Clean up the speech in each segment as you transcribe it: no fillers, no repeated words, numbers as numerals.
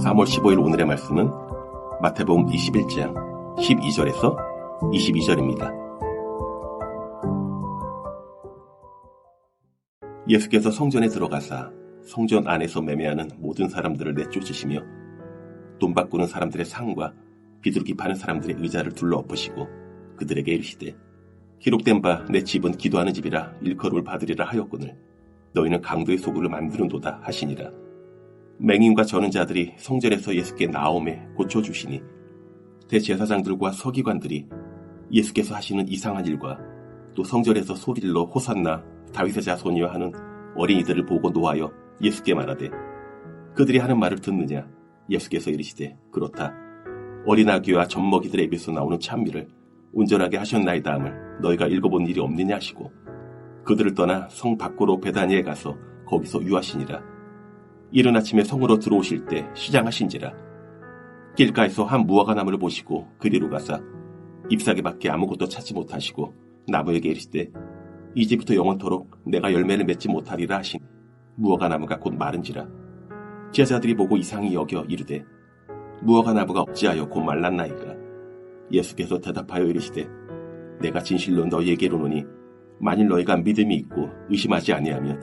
3월 15일 오늘의 말씀은 마태복음 21장 12절에서 22절입니다. 예수께서 성전에 들어가사 성전 안에서 매매하는 모든 사람들을 내쫓으시며 돈 바꾸는 사람들의 상과 비둘기 파는 사람들의 의자를 둘러 엎으시고 그들에게 이르시되 기록된 바 내 집은 기도하는 집이라 일컬음을 받으리라 하였거늘 너희는 강도의 소굴을 만드는도다 하시니라. 맹인과 저는 자들이 성전에서 예수께 나옴에 고쳐주시니 대제사장들과 서기관들이 예수께서 하시는 이상한 일과 또 성전에서 소리로 호산나 다윗의 자손이여 하는 어린이들을 보고 노하여 예수께 말하되 그들이 하는 말을 듣느냐. 예수께서 이르시되 그렇다. 어린 아기와 젖먹이들의 입에서 나오는 찬미를 온전하게 하셨나이다 함을 너희가 읽어본 일이 없느냐 하시고 그들을 떠나 성 밖으로 베다니에 가서 거기서 유하시니라. 이른 아침에 성으로 들어오실 때 시장하신지라. 길가에서 한 무화과 나무를 보시고 그리로 가사 잎사귀밖에 아무것도 찾지 못하시고 나무에게 이르시되 이제부터 영원토록 내가 열매를 맺지 못하리라 하신 무화과 나무가 곧 마른지라. 제자들이 보고 이상히 여겨 이르되 무화과 나무가 어찌하여 곧 말랐나이까. 예수께서 대답하여 이르시되 내가 진실로 너희에게 이르노니 만일 너희가 믿음이 있고 의심하지 아니하면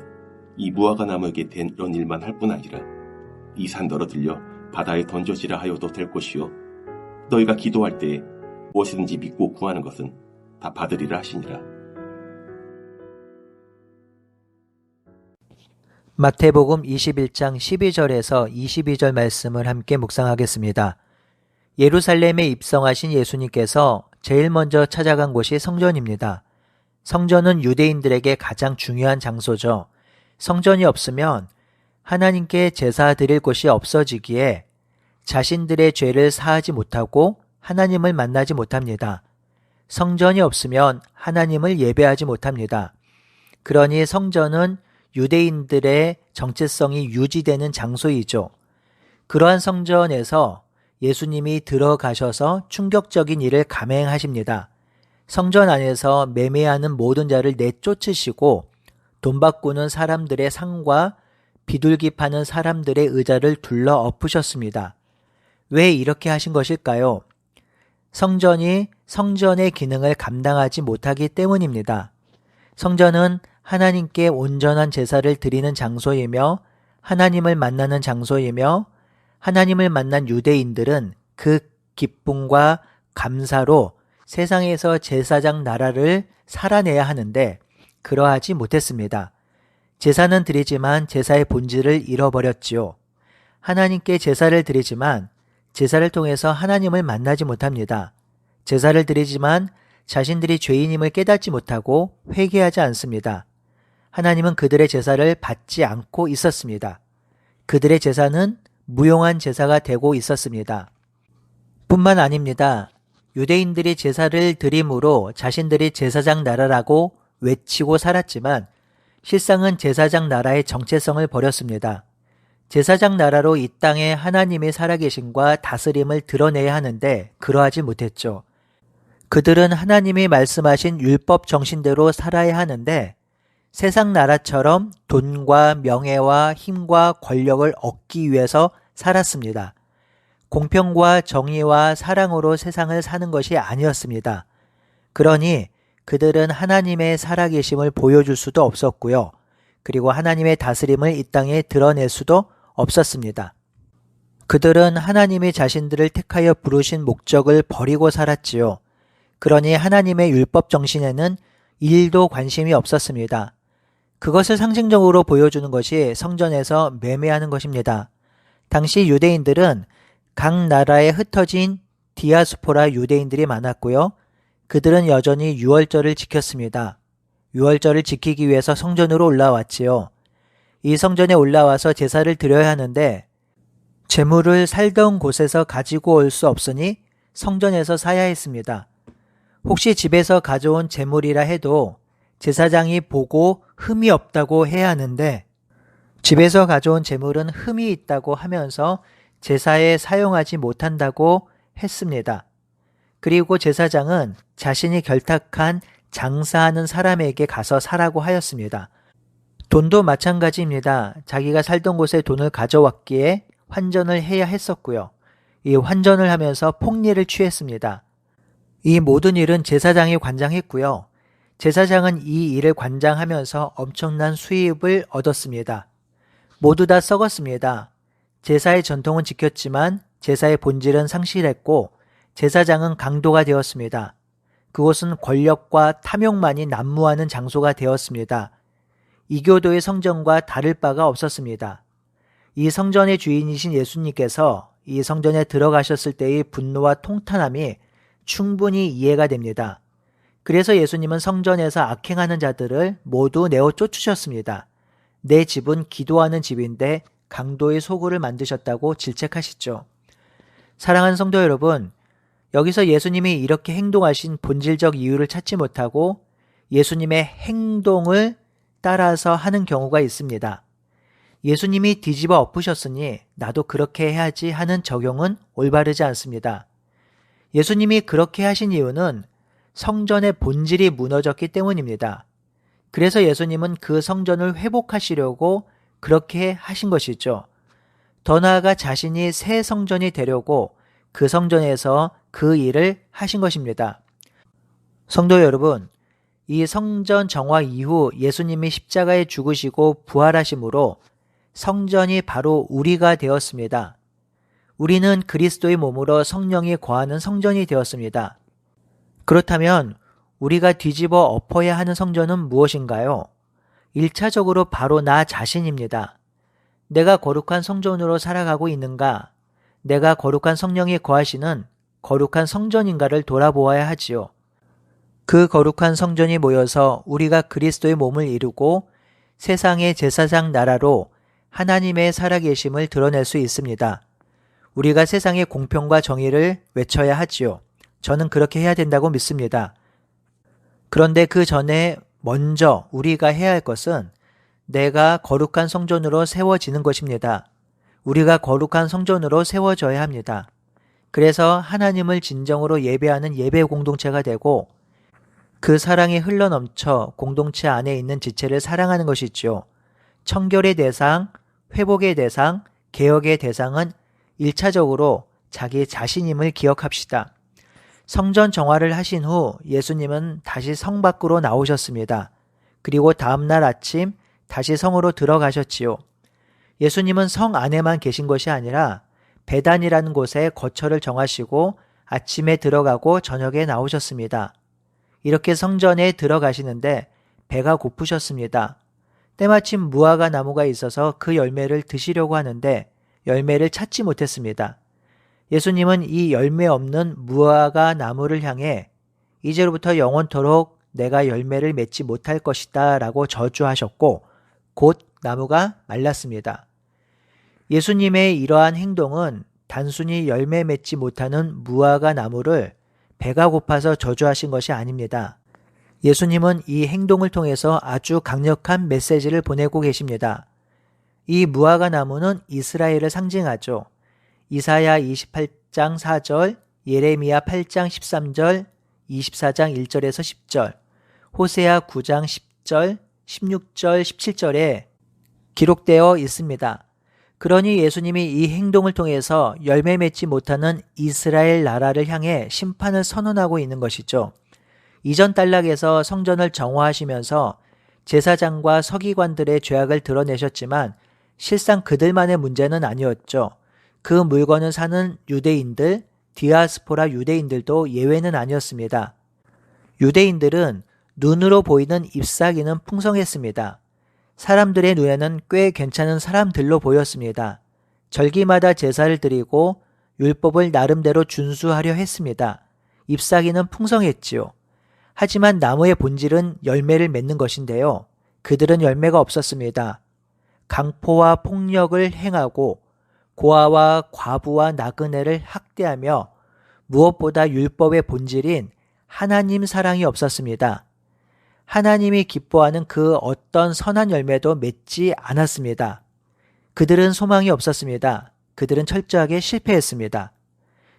이 무화과 나무에게 된 이런 일만 할 뿐 아니라 이 산더러 들려 바다에 던져지라 하여도 될 것이요 너희가 기도할 때에 무엇이든지 믿고 구하는 것은 다 받으리라 하시니라. 마태복음 21장 12절에서 22절 말씀을 함께 묵상하겠습니다. 예루살렘에 입성하신 예수님께서 제일 먼저 찾아간 곳이 성전입니다. 성전은 유대인들에게 가장 중요한 장소죠. 성전이 없으면 하나님께 제사 드릴 곳이 없어지기에 자신들의 죄를 사하지 못하고 하나님을 만나지 못합니다. 성전이 없으면 하나님을 예배하지 못합니다. 그러니 성전은 유대인들의 정체성이 유지되는 장소이죠. 그러한 성전에서 예수님이 들어가셔서 충격적인 일을 감행하십니다. 성전 안에서 매매하는 모든 자를 내쫓으시고 돈 바꾸는 사람들의 상과 비둘기 파는 사람들의 의자를 둘러 엎으셨습니다. 왜 이렇게 하신 것일까요? 성전이 성전의 기능을 감당하지 못하기 때문입니다. 성전은 하나님께 온전한 제사를 드리는 장소이며 하나님을 만나는 장소이며 하나님을 만난 유대인들은 그 기쁨과 감사로 세상에서 제사장 나라를 살아내야 하는데 그러하지 못했습니다. 제사는 드리지만 제사의 본질을 잃어버렸지요. 하나님께 제사를 드리지만 제사를 통해서 하나님을 만나지 못합니다. 제사를 드리지만 자신들이 죄인임을 깨닫지 못하고 회개하지 않습니다. 하나님은 그들의 제사를 받지 않고 있었습니다. 그들의 제사는 무용한 제사가 되고 있었습니다. 뿐만 아닙니다. 유대인들이 제사를 드림으로 자신들이 제사장 나라라고 외치고 살았지만 실상은 제사장 나라의 정체성을 버렸습니다. 제사장 나라로 이 땅에 하나님의 살아계심과 다스림을 드러내야 하는데 그러하지 못했죠. 그들은 하나님이 말씀하신 율법 정신대로 살아야 하는데 세상 나라처럼 돈과 명예와 힘과 권력을 얻기 위해서 살았습니다. 공평과 정의와 사랑으로 세상을 사는 것이 아니었습니다. 그러니 그들은 하나님의 살아계심을 보여줄 수도 없었고요. 그리고 하나님의 다스림을 이 땅에 드러낼 수도 없었습니다. 그들은 하나님이 자신들을 택하여 부르신 목적을 버리고 살았지요. 그러니 하나님의 율법 정신에는 1도 관심이 없었습니다. 그것을 상징적으로 보여주는 것이 성전에서 매매하는 것입니다. 당시 유대인들은 각 나라에 흩어진 디아스포라 유대인들이 많았고요. 그들은 여전히 유월절을 지켰습니다. 유월절을 지키기 위해서 성전으로 올라왔지요. 이 성전에 올라와서 제사를 드려야 하는데 제물을 살던 곳에서 가지고 올 수 없으니 성전에서 사야 했습니다. 혹시 집에서 가져온 제물이라 해도 제사장이 보고 흠이 없다고 해야 하는데 집에서 가져온 제물은 흠이 있다고 하면서 제사에 사용하지 못한다고 했습니다. 그리고 제사장은 자신이 결탁한 장사하는 사람에게 가서 사라고 하였습니다. 돈도 마찬가지입니다. 자기가 살던 곳에 돈을 가져왔기에 환전을 해야 했었고요. 이 환전을 하면서 폭리를 취했습니다. 이 모든 일은 제사장이 관장했고요. 제사장은 이 일을 관장하면서 엄청난 수입을 얻었습니다. 모두 다 썩었습니다. 제사의 전통은 지켰지만 제사의 본질은 상실했고 제사장은 강도가 되었습니다. 그곳은 권력과 탐욕만이 난무하는 장소가 되었습니다. 이교도의 성전과 다를 바가 없었습니다. 이 성전의 주인이신 예수님께서 이 성전에 들어가셨을 때의 분노와 통탄함이 충분히 이해가 됩니다. 그래서 예수님은 성전에서 악행하는 자들을 모두 내어 쫓으셨습니다. 내 집은 기도하는 집인데 강도의 소굴을 만드셨다고 질책하시죠. 사랑하는 성도 여러분, 여기서 예수님이 이렇게 행동하신 본질적 이유를 찾지 못하고 예수님의 행동을 따라서 하는 경우가 있습니다. 예수님이 뒤집어 엎으셨으니 나도 그렇게 해야지 하는 적용은 올바르지 않습니다. 예수님이 그렇게 하신 이유는 성전의 본질이 무너졌기 때문입니다. 그래서 예수님은 그 성전을 회복하시려고 그렇게 하신 것이죠. 더 나아가 자신이 새 성전이 되려고 그 성전에서 그 일을 하신 것입니다. 성도 여러분, 이 성전 정화 이후 예수님이 십자가에 죽으시고 부활하심으로 성전이 바로 우리가 되었습니다. 우리는 그리스도의 몸으로 성령이 거하는 성전이 되었습니다. 그렇다면 우리가 뒤집어 엎어야 하는 성전은 무엇인가요? 1차적으로 바로 나 자신입니다. 내가 거룩한 성전으로 살아가고 있는가? 내가 거룩한 성령이 거하시는 거룩한 성전인가를 돌아보아야 하지요. 그 거룩한 성전이 모여서 우리가 그리스도의 몸을 이루고 세상의 제사장 나라로 하나님의 살아계심을 드러낼 수 있습니다. 우리가 세상의 공평과 정의를 외쳐야 하지요. 저는 그렇게 해야 된다고 믿습니다. 그런데 그 전에 먼저 우리가 해야 할 것은 내가 거룩한 성전으로 세워지는 것입니다. 우리가 거룩한 성전으로 세워져야 합니다. 그래서 하나님을 진정으로 예배하는 예배 공동체가 되고 그 사랑이 흘러넘쳐 공동체 안에 있는 지체를 사랑하는 것이지요. 청결의 대상, 회복의 대상, 개혁의 대상은 1차적으로 자기 자신임을 기억합시다. 성전 정화를 하신 후 예수님은 다시 성 밖으로 나오셨습니다. 그리고 다음날 아침 다시 성으로 들어가셨지요. 예수님은 성 안에만 계신 것이 아니라 베단이라는 곳에 거처를 정하시고 아침에 들어가고 저녁에 나오셨습니다. 이렇게 성전에 들어가시는데 배가 고프셨습니다. 때마침 무화과 나무가 있어서 그 열매를 드시려고 하는데 열매를 찾지 못했습니다. 예수님은 이 열매 없는 무화과 나무를 향해 이제로부터 영원토록 내가 열매를 맺지 못할 것이다 라고 저주하셨고 곧 나무가 말랐습니다. 예수님의 이러한 행동은 단순히 열매 맺지 못하는 무화과 나무를 배가 고파서 저주하신 것이 아닙니다. 예수님은 이 행동을 통해서 아주 강력한 메시지를 보내고 계십니다. 이 무화과 나무는 이스라엘을 상징하죠. 이사야 28장 4절, 예레미야 8장 13절, 24장 1절에서 10절, 호세아 9장 10절, 16절, 17절에 기록되어 있습니다. 그러니 예수님이 이 행동을 통해서 열매 맺지 못하는 이스라엘 나라를 향해 심판을 선언하고 있는 것이죠. 이전 단락에서 성전을 정화하시면서 제사장과 서기관들의 죄악을 드러내셨지만 실상 그들만의 문제는 아니었죠. 그 물건을 사는 유대인들, 디아스포라 유대인들도 예외는 아니었습니다. 유대인들은 눈으로 보이는 잎사귀는 풍성했습니다. 사람들의 눈에는 꽤 괜찮은 사람들로 보였습니다. 절기마다 제사를 드리고 율법을 나름대로 준수하려 했습니다. 잎사귀는 풍성했지요. 하지만 나무의 본질은 열매를 맺는 것인데요. 그들은 열매가 없었습니다. 강포와 폭력을 행하고 고아와 과부와 나그네를 학대하며 무엇보다 율법의 본질인 하나님 사랑이 없었습니다. 하나님이 기뻐하는 그 어떤 선한 열매도 맺지 않았습니다. 그들은 소망이 없었습니다. 그들은 철저하게 실패했습니다.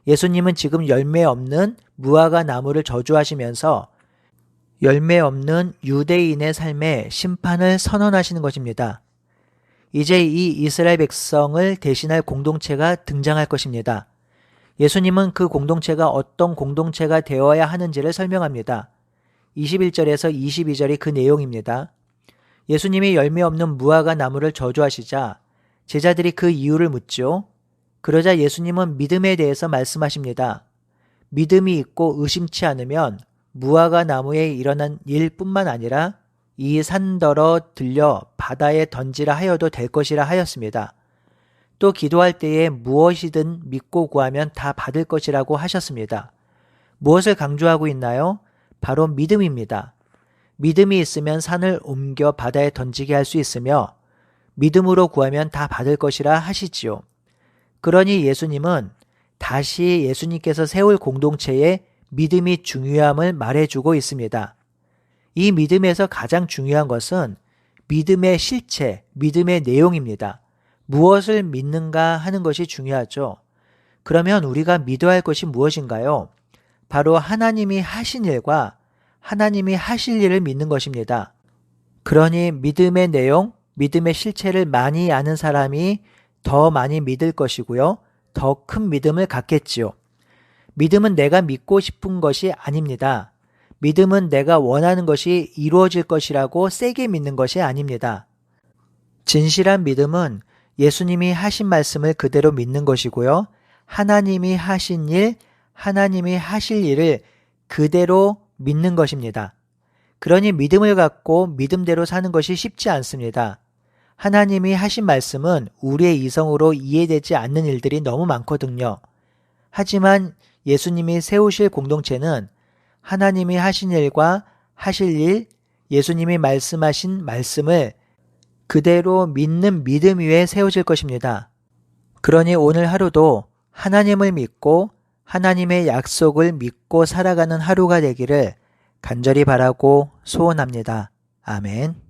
예수님은 지금 열매 없는 무화과 나무를 저주하시면서 열매 없는 유대인의 삶에 심판을 선언하시는 것입니다. 이제 이 이스라엘 백성을 대신할 공동체가 등장할 것입니다. 예수님은 그 공동체가 어떤 공동체가 되어야 하는지를 설명합니다. 21절에서 22절이 그 내용입니다. 예수님이 열매 없는 무화과 나무를 저주하시자 제자들이 그 이유를 묻죠. 그러자 예수님은 믿음에 대해서 말씀하십니다. 믿음이 있고 의심치 않으면 무화과 나무에 일어난 일뿐만 아니라 이 산더러 들려 바다에 던지라 하여도 될 것이라 하였습니다. 또 기도할 때에 무엇이든 믿고 구하면 다 받을 것이라고 하셨습니다. 무엇을 강조하고 있나요? 바로 믿음입니다. 믿음이 있으면 산을 옮겨 바다에 던지게 할 수 있으며 믿음으로 구하면 다 받을 것이라 하시지요. 그러니 예수님은 다시 예수님께서 세울 공동체에 믿음이 중요함을 말해주고 있습니다. 이 믿음에서 가장 중요한 것은 믿음의 실체, 믿음의 내용입니다. 무엇을 믿는가 하는 것이 중요하죠. 그러면 우리가 믿어야 할 것이 무엇인가요? 바로 하나님이 하신 일과 하나님이 하실 일을 믿는 것입니다. 그러니 믿음의 내용, 믿음의 실체를 많이 아는 사람이 더 많이 믿을 것이고요. 더 큰 믿음을 갖겠지요. 믿음은 내가 믿고 싶은 것이 아닙니다. 믿음은 내가 원하는 것이 이루어질 것이라고 세게 믿는 것이 아닙니다. 진실한 믿음은 예수님이 하신 말씀을 그대로 믿는 것이고요. 하나님이 하신 일, 하나님이 하실 일을 그대로 믿는 것입니다. 그러니 믿음을 갖고 믿음대로 사는 것이 쉽지 않습니다. 하나님이 하신 말씀은 우리의 이성으로 이해되지 않는 일들이 너무 많거든요. 하지만 예수님이 세우실 공동체는 하나님이 하신 일과 하실 일, 예수님이 말씀하신 말씀을 그대로 믿는 믿음 위에 세워질 것입니다. 그러니 오늘 하루도 하나님을 믿고 하나님의 약속을 믿고 살아가는 하루가 되기를 간절히 바라고 소원합니다. 아멘.